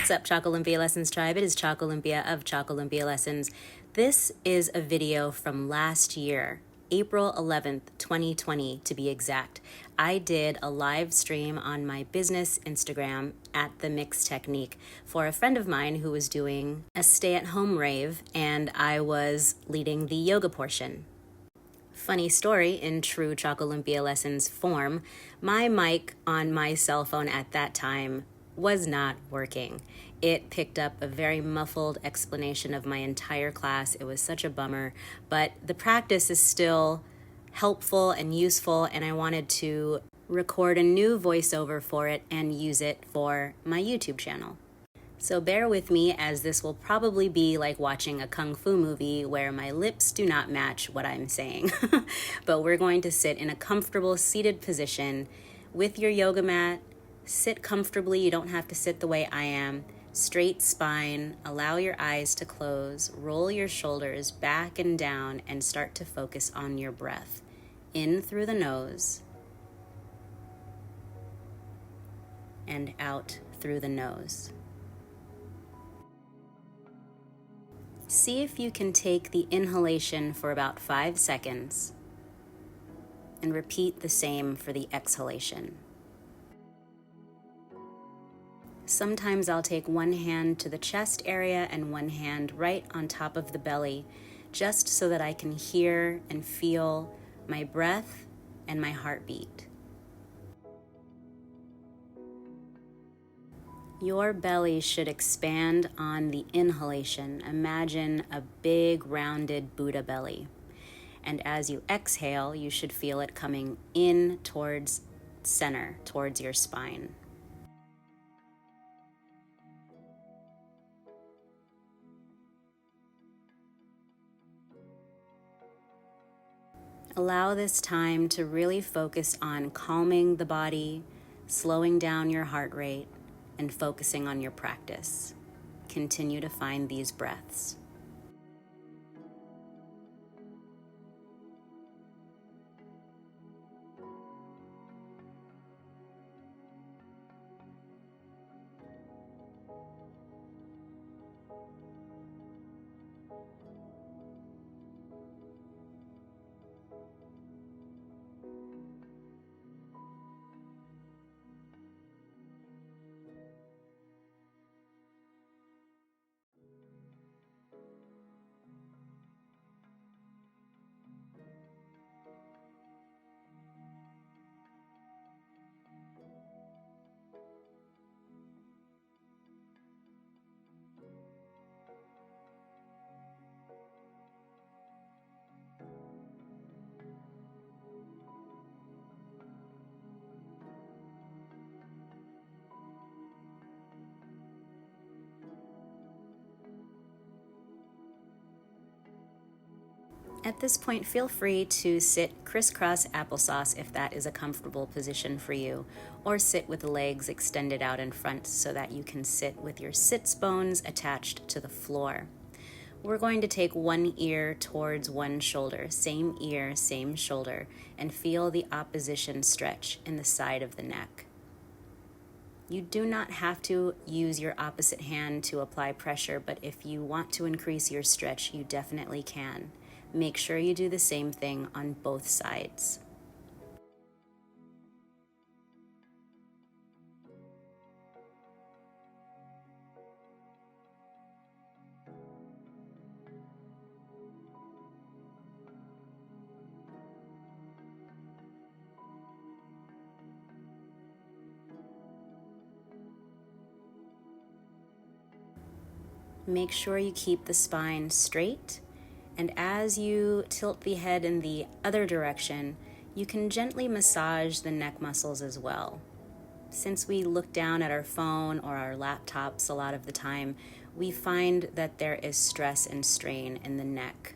What's up, ChocoLumpia Lessons Tribe? It is ChocoLumpia of ChocoLumpia Lessons. This is a video from last year, April 11th, 2020 to be exact. I did a live stream on my business Instagram at The Mix Technique for a friend of mine who was doing a stay-at-home rave, and I was leading the yoga portion. Funny story, in true ChocoLumpia Lessons form, my mic on my cell phone at that time was not working. It picked up a very muffled explanation of my entire class. It was such a bummer, but the practice is still helpful and useful, and I wanted to record a new voiceover for it and use it for my YouTube channel. So bear with me, as this will probably be like watching a kung fu movie where my lips do not match what I'm saying. But we're going to sit in a comfortable seated position with your yoga mat. Sit comfortably. You don't have to sit the way I am. Straight spine. Allow your eyes to close. Roll your shoulders back and down and start to focus on your breath. In through the nose and out through the nose. See if you can take the inhalation for about 5 seconds and repeat the same for the exhalation. Sometimes I'll take one hand to the chest area and one hand right on top of the belly, just so that I can hear and feel my breath and my heartbeat. Your belly should expand on the inhalation. Imagine a big rounded Buddha belly. And as you exhale, you should feel it coming in towards center, towards your spine. Allow this time to really focus on calming the body, slowing down your heart rate, and focusing on your practice. Continue to find these breaths. At this point, feel free to sit crisscross applesauce if that is a comfortable position for you, or sit with the legs extended out in front so that you can sit with your sits bones attached to the floor. We're going to take one ear towards one shoulder, same ear, same shoulder, and feel the opposition stretch in the side of the neck. You do not have to use your opposite hand to apply pressure, but if you want to increase your stretch, you definitely can. Make sure you do the same thing on both sides. Make sure you keep the spine straight. And as you tilt the head in the other direction, you can gently massage the neck muscles as well. Since we look down at our phone or our laptops a lot of the time, we find that there is stress and strain in the neck.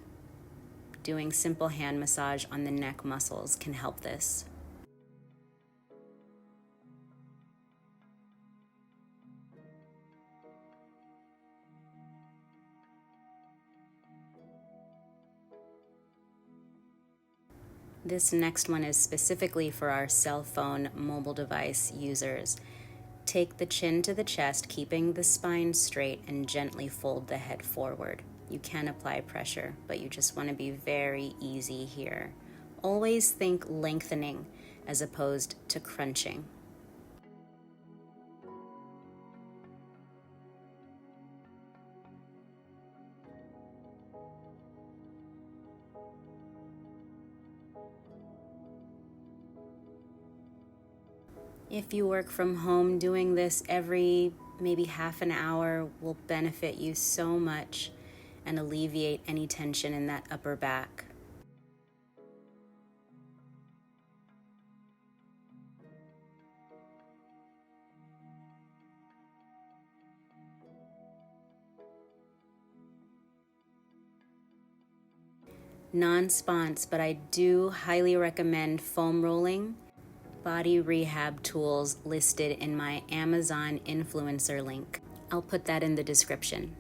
Doing simple hand massage on the neck muscles can help this. This next one is specifically for our cell phone mobile device users. Take the chin to the chest, keeping the spine straight, and gently fold the head forward. You can apply pressure, but you just want to be very easy here. Always think lengthening as opposed to crunching. If you work from home, doing this every maybe half an hour will benefit you so much and alleviate any tension in that upper back. Non-sponge, but I do highly recommend foam rolling body rehab tools listed in my Amazon influencer link. I'll put that in the description.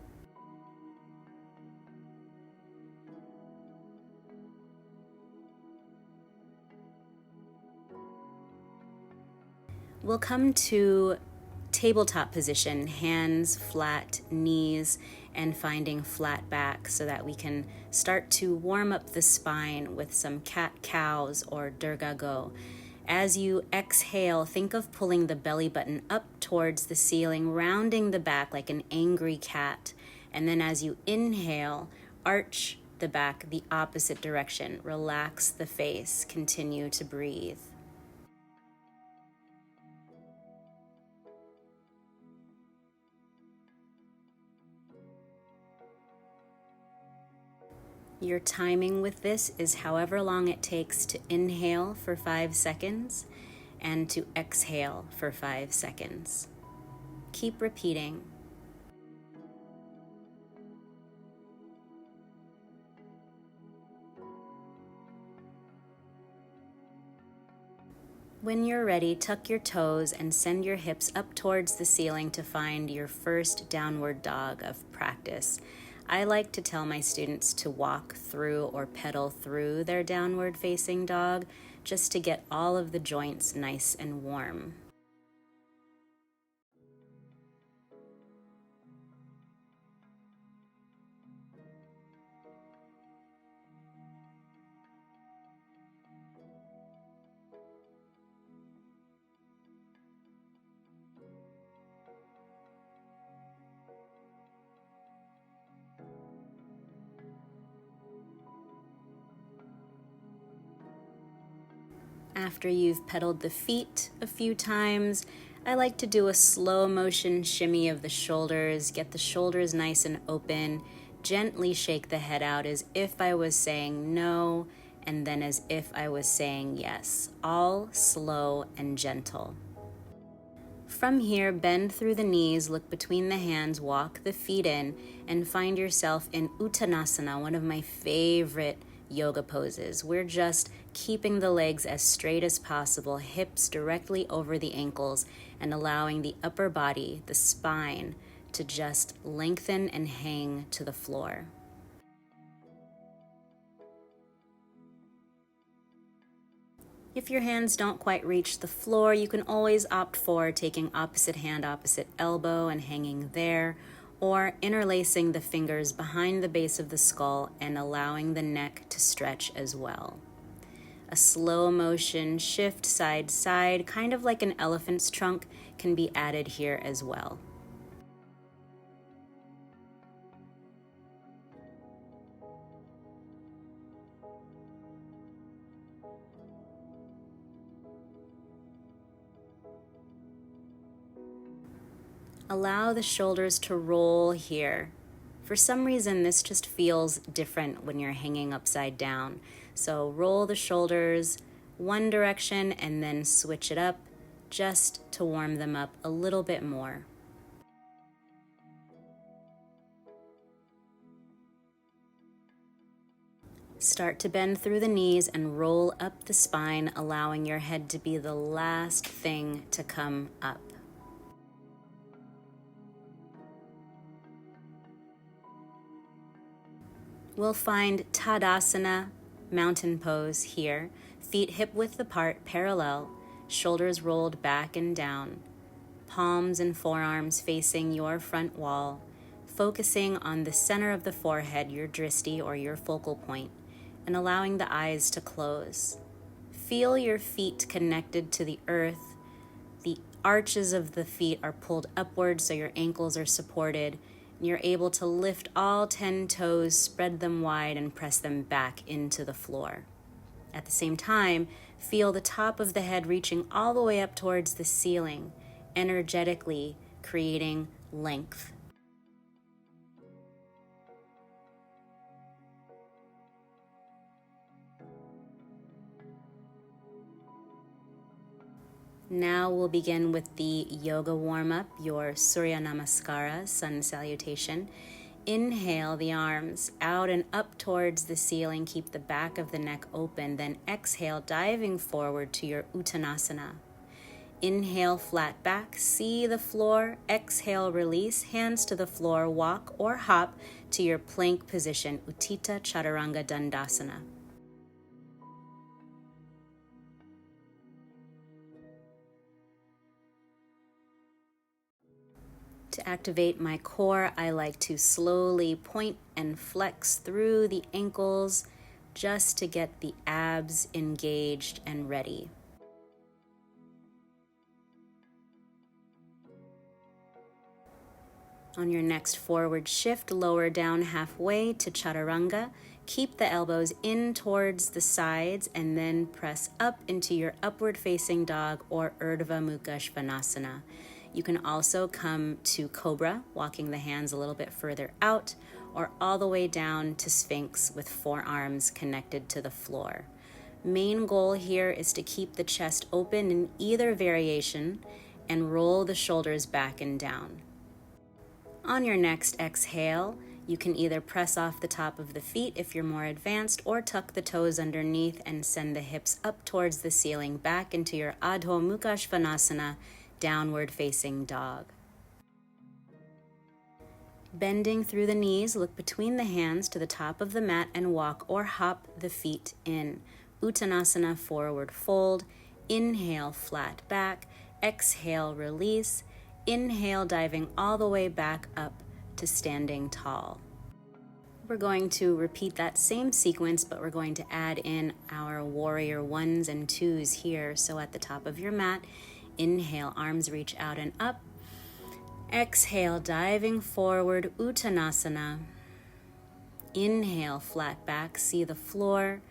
We'll come to tabletop position, hands flat, knees, and finding flat back so that we can start to warm up the spine with some cat-cows or Durga Go. As you exhale, think of pulling the belly button up towards the ceiling, rounding the back like an angry cat. And then as you inhale, arch the back the opposite direction. Relax the face. Continue to breathe. Your timing with this is however long it takes to inhale for 5 seconds and to exhale for 5 seconds. Keep repeating. When you're ready, tuck your toes and send your hips up towards the ceiling to find your first downward dog of practice. I like to tell my students to walk through or pedal through their downward facing dog just to get all of the joints nice and warm. After you've pedaled the feet a few times, I like to do a slow motion shimmy of the shoulders, get the shoulders nice and open, gently shake the head out as if I was saying no, and then as if I was saying yes, all slow and gentle. From here, bend through the knees, look between the hands, walk the feet in, and find yourself in Uttanasana, one of my favorite yoga poses. We're just keeping the legs as straight as possible, hips directly over the ankles, and allowing the upper body, the spine, to just lengthen and hang to the floor. If your hands don't quite reach the floor, you can always opt for taking opposite hand, opposite elbow, and hanging there, or interlacing the fingers behind the base of the skull and allowing the neck to stretch as well. A slow motion shift side to side, kind of like an elephant's trunk, can be added here as well. Allow the shoulders to roll here. For some reason, this just feels different when you're hanging upside down. So roll the shoulders one direction and then switch it up just to warm them up a little bit more. Start to bend through the knees and roll up the spine, allowing your head to be the last thing to come up. We'll find Tadasana, mountain pose here, feet hip width apart, parallel, shoulders rolled back and down. palms and forearms facing your front wall, focusing on the center of the forehead, your drishti or your focal point, and allowing the eyes to close. Feel your feet connected to the earth. The arches of the feet are pulled upward so your ankles are supported, and you're able to lift all 10 toes, spread them wide, and press them back into the floor. At the same time, feel the top of the head reaching all the way up towards the ceiling, energetically creating length. Now we'll begin with the yoga warm-up, your Surya Namaskara, sun salutation. Inhale the arms out and up towards the ceiling. Keep the back of the neck open. Then exhale, diving forward to your Uttanasana. Inhale, flat back, see the floor. Exhale, release, hands to the floor. Walk or hop to your plank position, Utthita Chaturanga Dandasana. To activate my core, I like to slowly point and flex through the ankles just to get the abs engaged and ready. On your next forward shift, lower down halfway to Chaturanga. Keep the elbows in towards the sides and then press up into your upward facing dog or Urdhva Mukha Svanasana. You can also come to Cobra, walking the hands a little bit further out, or all the way down to Sphinx with forearms connected to the floor. Main goal here is to keep the chest open in either variation and roll the shoulders back and down. On your next exhale, you can either press off the top of the feet if you're more advanced, or tuck the toes underneath and send the hips up towards the ceiling, back into your Adho Mukha Svanasana, downward facing dog. Bending through the knees, look between the hands to the top of the mat and walk or hop the feet in. Uttanasana, forward fold. Inhale, flat back. Exhale, release. Inhale, diving all the way back up to standing tall. We're going to repeat that same sequence, but we're going to add in our warrior 1s and 2s here. So at the top of your mat, inhale, arms reach out and up. Exhale, diving forward, Uttanasana. Inhale, flat back, see the floor.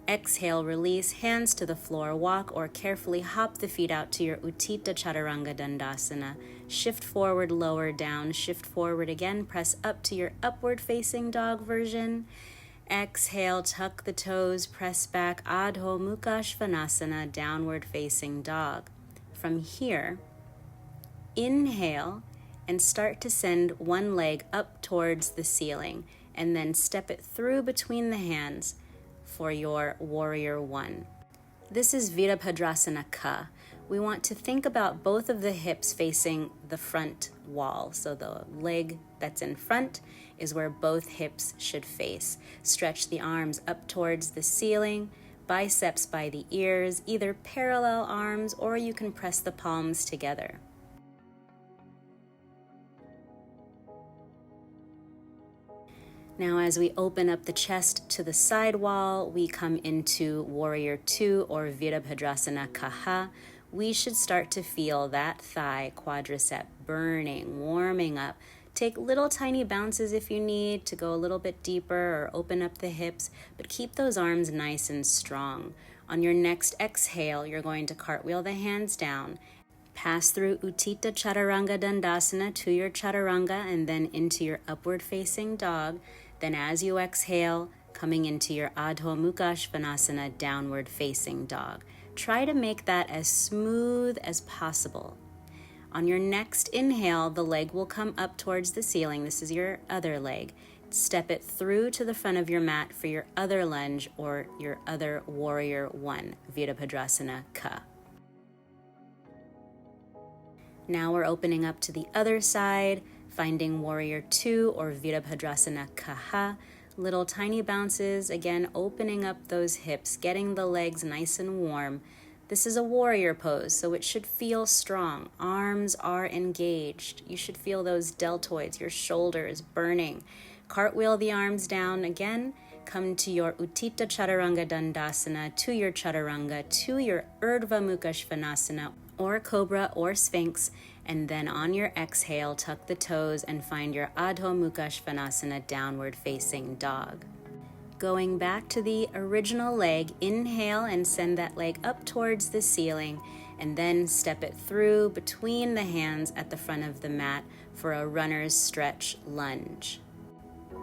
Exhale, release, hands to the floor. Walk or carefully hop the feet out to your Utthita Chaturanga Dandasana. Shift forward, lower down. Shift forward again. Press up to your upward facing dog version. Exhale, tuck the toes. Press back, Adho Mukha Svanasana, downward facing dog. From here, inhale and start to send one leg up towards the ceiling, and then step it through between the hands for your warrior 1. This is Virabhadrasana Ka. We want to think about both of the hips facing the front wall. So the leg that's in front is where both hips should face. Stretch the arms up towards the ceiling, biceps by the ears, either parallel arms or you can press the palms together. Now as we open up the chest to the side wall, we come into Warrior 2 or Virabhadrasana Kaha. We should start to feel that thigh quadricep burning, warming up. Take little tiny bounces if you need to go a little bit deeper or open up the hips, but keep those arms nice and strong. On your next exhale, you're going to cartwheel the hands down, pass through Utthita Chaturanga Dandasana to your Chaturanga and then into your upward facing dog. Then as you exhale, coming into your Adho Mukha Svanasana, downward facing dog. Try to make that as smooth as possible. On your next inhale, the leg will come up towards the ceiling. This is your other leg. Step it through to the front of your mat for your other lunge or your other warrior 1, Virabhadrasana Ka. Now we're opening up to the other side, finding warrior 2 or Virabhadrasana Kaha. Little tiny bounces, again, opening up those hips, getting the legs nice and warm. This is a warrior pose, so it should feel strong. Arms are engaged. You should feel those deltoids, your shoulders burning. Cartwheel the arms down again. Come to your Utthita Chaturanga Dandasana, to your Chaturanga, to your Urdhva Mukha Svanasana, or Cobra or Sphinx. And then on your exhale, tuck the toes and find your Adho Mukha Svanasana, downward facing dog. Going back to the original leg, inhale and send that leg up towards the ceiling, and then step it through between the hands at the front of the mat for a runner's stretch lunge.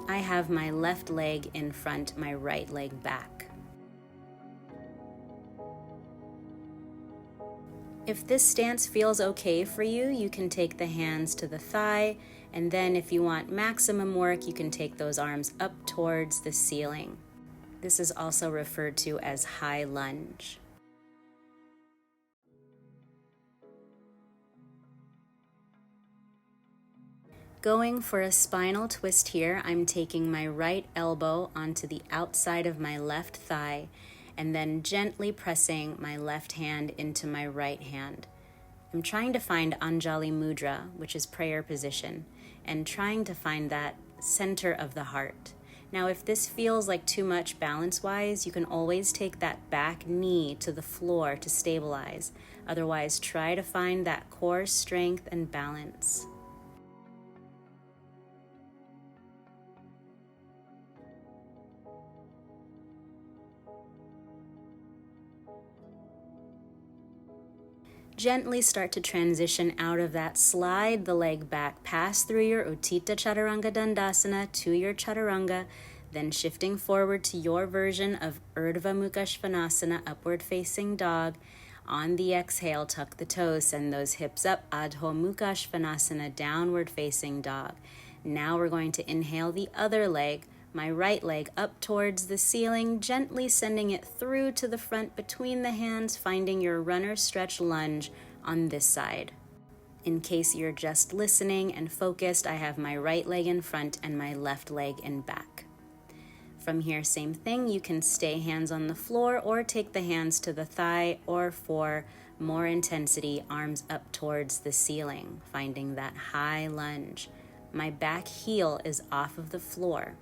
I have my left leg in front, my right leg back. If this stance feels okay for you, you can take the hands to the thigh, and then if you want maximum work, you can take those arms up towards the ceiling. This is also referred to as high lunge. Going for a spinal twist here, I'm taking my right elbow onto the outside of my left thigh and then gently pressing my left hand into my right hand. I'm trying to find Anjali Mudra, which is prayer position, and trying to find that center of the heart. Now, if this feels like too much balance-wise, you can always take that back knee to the floor to stabilize. Otherwise, try to find that core strength and balance. Gently start to transition out of that. Slide the leg back, pass through your Utthita Chaturanga Dandasana to your Chaturanga, then shifting forward to your version of Urdhva Mukha Svanasana, upward facing dog. On the exhale, tuck the toes, send those hips up, Adho Mukha Svanasana, downward facing dog. Now we're going to inhale the other leg, my right leg up towards the ceiling, gently sending it through to the front between the hands, finding your runner stretch lunge on this side. In case you're just listening and focused, I have my right leg in front and my left leg in back. From here, same thing, you can stay hands on the floor or take the hands to the thigh, or for more intensity, arms up towards the ceiling, finding that high lunge. My back heel is off of the floor.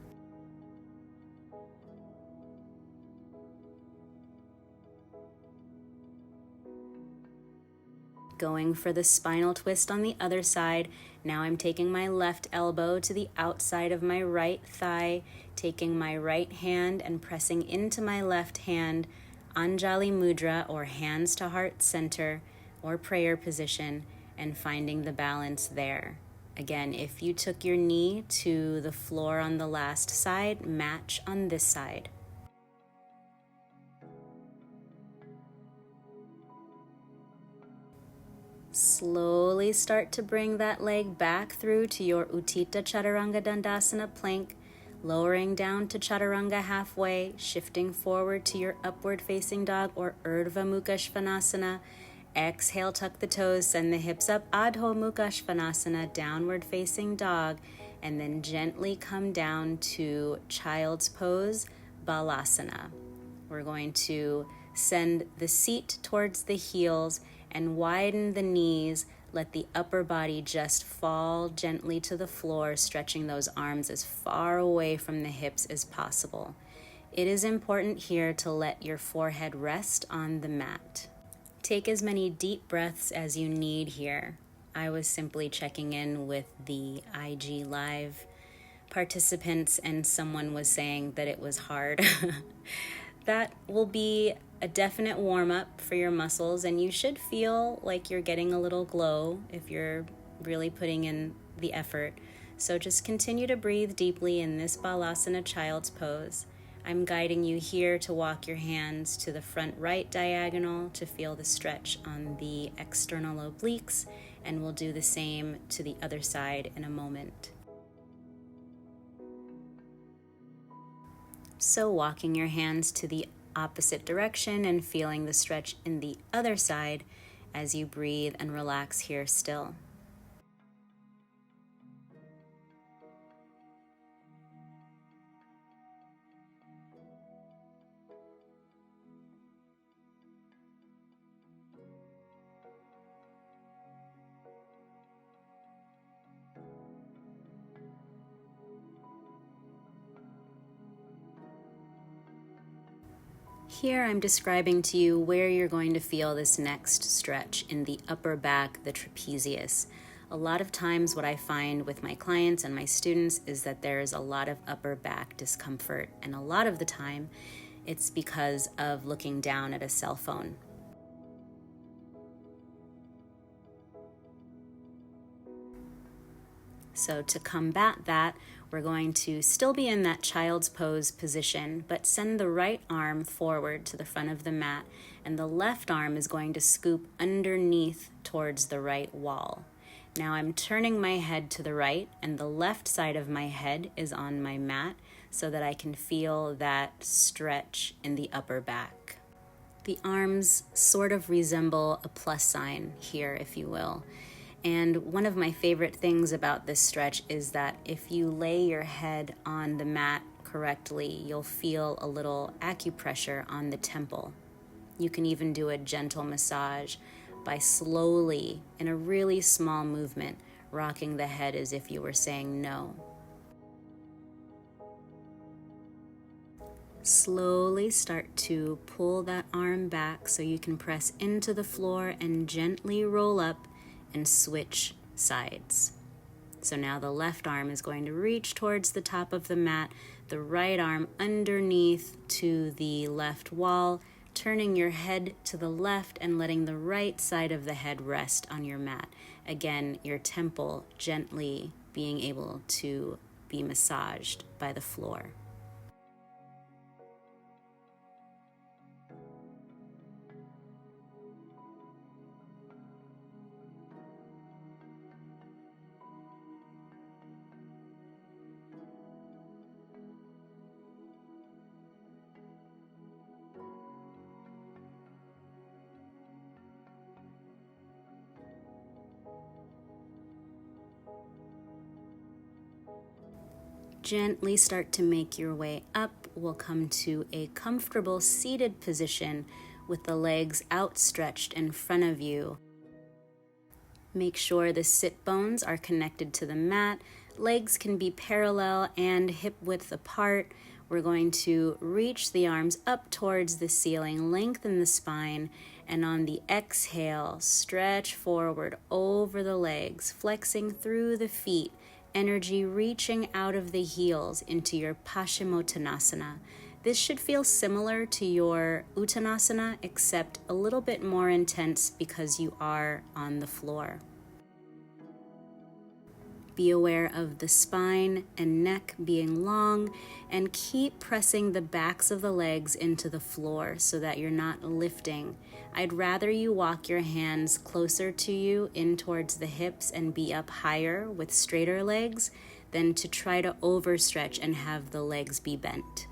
Going for the spinal twist on the other side. Now I'm taking my left elbow to the outside of my right thigh, taking my right hand and pressing into my left hand, Anjali Mudra, or hands to heart center, or prayer position, and finding the balance there. Again, if you took your knee to the floor on the last side, match on this side. Slowly start to bring that leg back through to your Utthita Chaturanga Dandasana plank, lowering down to Chaturanga halfway, shifting forward to your upward facing dog or Urdhva Mukha Svanasana. Exhale, tuck the toes, send the hips up, Adho Mukha Svanasana, downward facing dog, and then gently come down to child's pose, Balasana. We're going to send the seat towards the heels and widen the knees. Let the upper body just fall gently to the floor, stretching those arms as far away from the hips as possible. It is important here to let your forehead rest on the mat. Take as many deep breaths as you need here. I was simply checking in with the IG Live participants, and someone was saying that it was hard. That will be a definite warm-up for your muscles, and you should feel like you're getting a little glow if you're really putting in the effort. So just continue to breathe deeply in this Balasana child's pose. I'm guiding you here to walk your hands to the front right diagonal to feel the stretch on the external obliques, and we'll do the same to the other side in a moment. So walking your hands to the opposite direction and feeling the stretch in the other side as you breathe and relax here still. Here I'm describing to you where you're going to feel this next stretch in the upper back, the trapezius. A lot of times what I find with my clients and my students is that there is a lot of upper back discomfort, and a lot of the time it's because of looking down at a cell phone. So to combat that, we're going to still be in that child's pose position, but send the right arm forward to the front of the mat, and the left arm is going to scoop underneath towards the right wall. Now I'm turning my head to the right, and the left side of my head is on my mat so that I can feel that stretch in the upper back. The arms sort of resemble a plus sign here, if you will. And one of my favorite things about this stretch is that if you lay your head on the mat correctly, you'll feel a little acupressure on the temple. You can even do a gentle massage by slowly, in a really small movement, rocking the head as if you were saying no. Slowly start to pull that arm back so you can press into the floor and gently roll up and switch sides. So now the left arm is going to reach towards the top of the mat, the right arm underneath to the left wall, turning your head to the left and letting the right side of the head rest on your mat. Again, your temple gently being able to be massaged by the floor. Gently start to make your way up. We'll come to a comfortable seated position with the legs outstretched in front of you. Make sure the sit bones are connected to the mat. Legs can be parallel and hip width apart. We're going to reach the arms up towards the ceiling, lengthen the spine, and on the exhale, stretch forward over the legs, flexing through the feet, energy reaching out of the heels into your Paschimottanasana. This should feel similar to your Uttanasana, except a little bit more intense because you are on the floor. Be aware of the spine and neck being long, and keep pressing the backs of the legs into the floor so that you're not lifting. I'd rather you walk your hands closer to you in towards the hips and be up higher with straighter legs than to try to overstretch and have the legs be bent.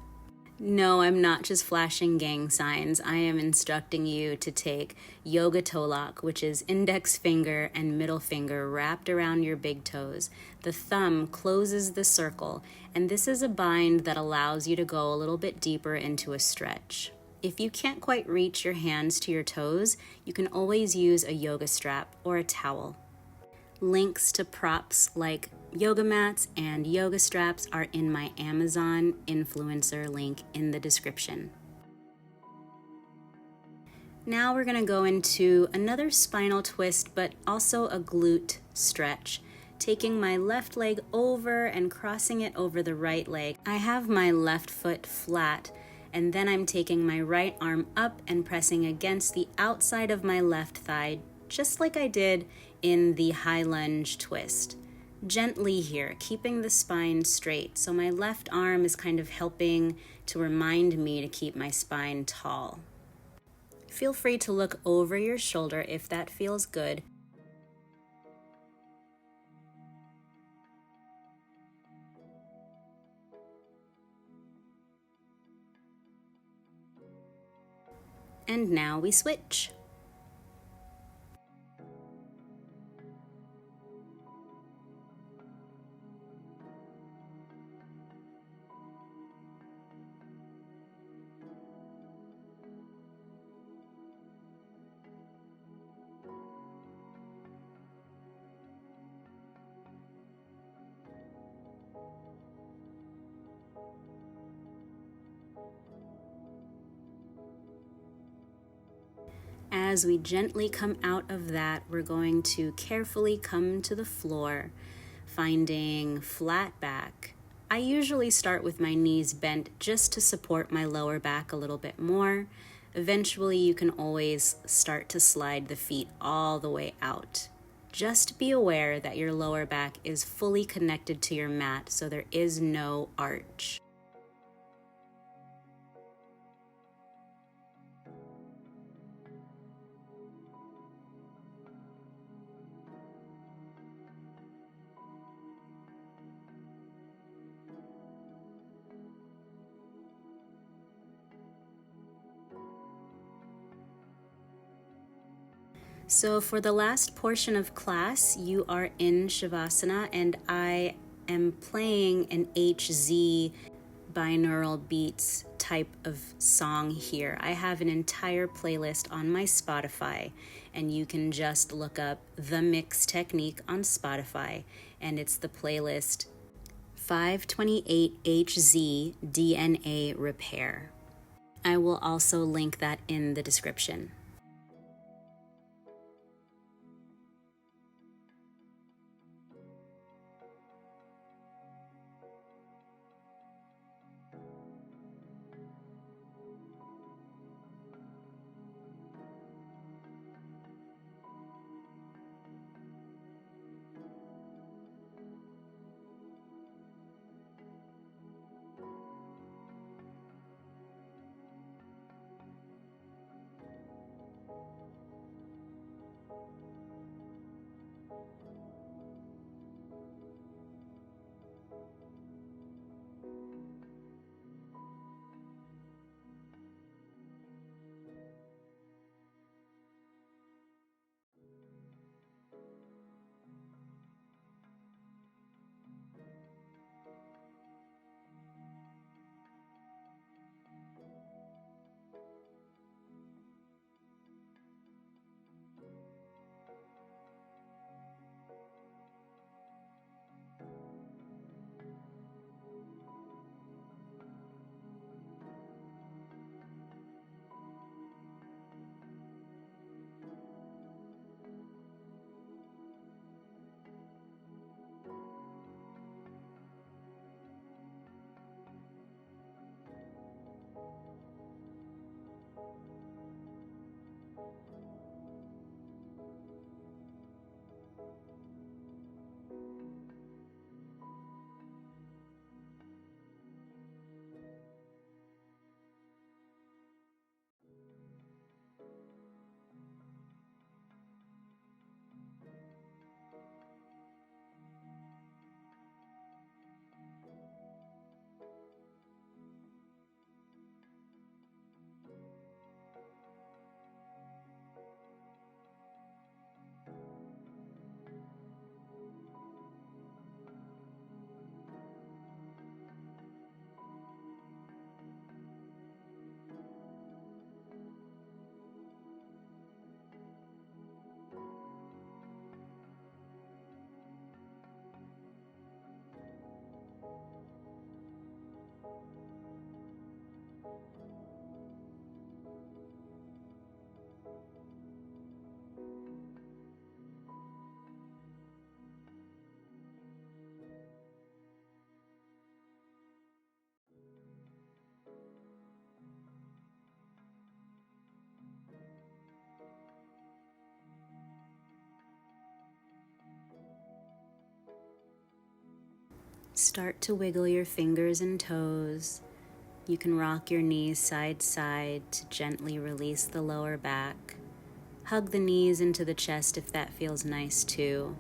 No, I'm not just flashing gang signs. I am instructing you to take yoga toe lock, which is index finger and middle finger wrapped around your big toes. The thumb closes the circle, and this is a bind that allows you to go a little bit deeper into a stretch. If you can't quite reach your hands to your toes, you can always use a yoga strap or a towel. Links to props like yoga mats and yoga straps are in my Amazon influencer link in the description. Now we're going to go into another spinal twist, but also a glute stretch. Taking my left leg over and crossing it over the right leg. I have my left foot flat, and then I'm taking my right arm up and pressing against the outside of my left thigh, just like I did in the high lunge twist. Gently here, keeping the spine straight. So my left arm is kind of helping to remind me to keep my spine tall. Feel free to look over your shoulder if that feels good. And now we switch. As we gently come out of that, we're going to carefully come to the floor, finding flat back. I usually start with my knees bent just to support my lower back a little bit more. Eventually, you can always start to slide the feet all the way out. Just be aware that your lower back is fully connected to your mat, so there is no arch. So for the last portion of class, you are in Savasana, and I am playing an HZ binaural beats type of song here. I have an entire playlist on my Spotify, and you can just look up The Mix Technique on Spotify, and it's the playlist 528 HZ DNA Repair. I will also link that in the description. Start to wiggle your fingers and toes. You can rock your knees side to side to gently release the lower back. Hug the knees into the chest if that feels nice too.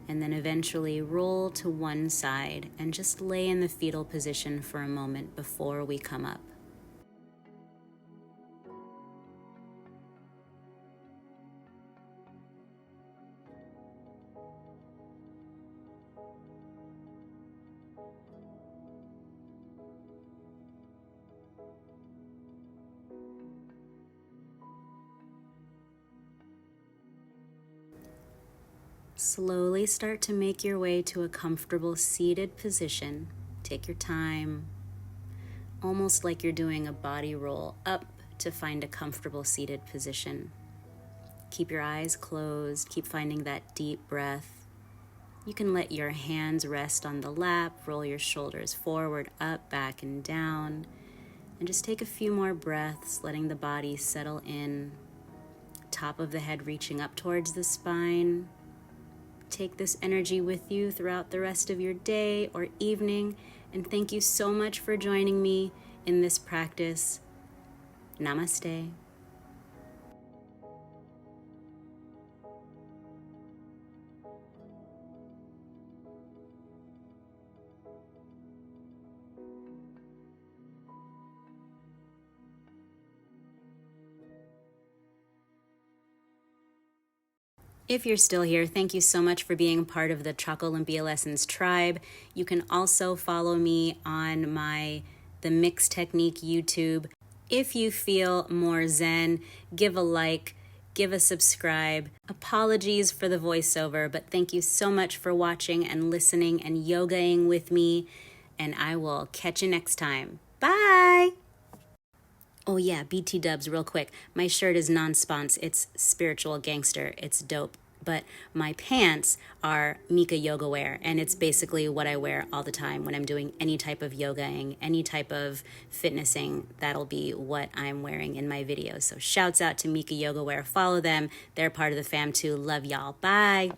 And then eventually roll to one side and just lay in the fetal position for a moment before we come up. Slowly start to make your way to a comfortable seated position. Take your time, almost like you're doing a body roll up to find a comfortable seated position. Keep your eyes closed. Keep finding that deep breath. You can let your hands rest on the lap. Roll your shoulders forward, up, back, and down. And just take a few more breaths, letting the body settle in. Top of the head reaching up towards the spine. Take this energy with you throughout the rest of your day or evening. And thank you so much for joining me in this practice. Namaste. If you're still here, thank you so much for being part of the ChocoLumpia Lessons Tribe. You can also follow me on the Mix Technique YouTube. If you feel more zen, give a like, give a subscribe. Apologies for the voiceover, but thank you so much for watching and listening and yogaing with me, and I will catch you next time. Bye! Oh yeah, BT dubs real quick. My shirt is non-spons. It's spiritual gangster. It's dope. But my pants are Mika yoga wear, and it's basically what I wear all the time when I'm doing any type of yogaing, any type of fitnessing. That'll be what I'm wearing in my videos. So shouts out to Mika yoga wear. Follow them. They're part of the fam too. Love y'all. Bye.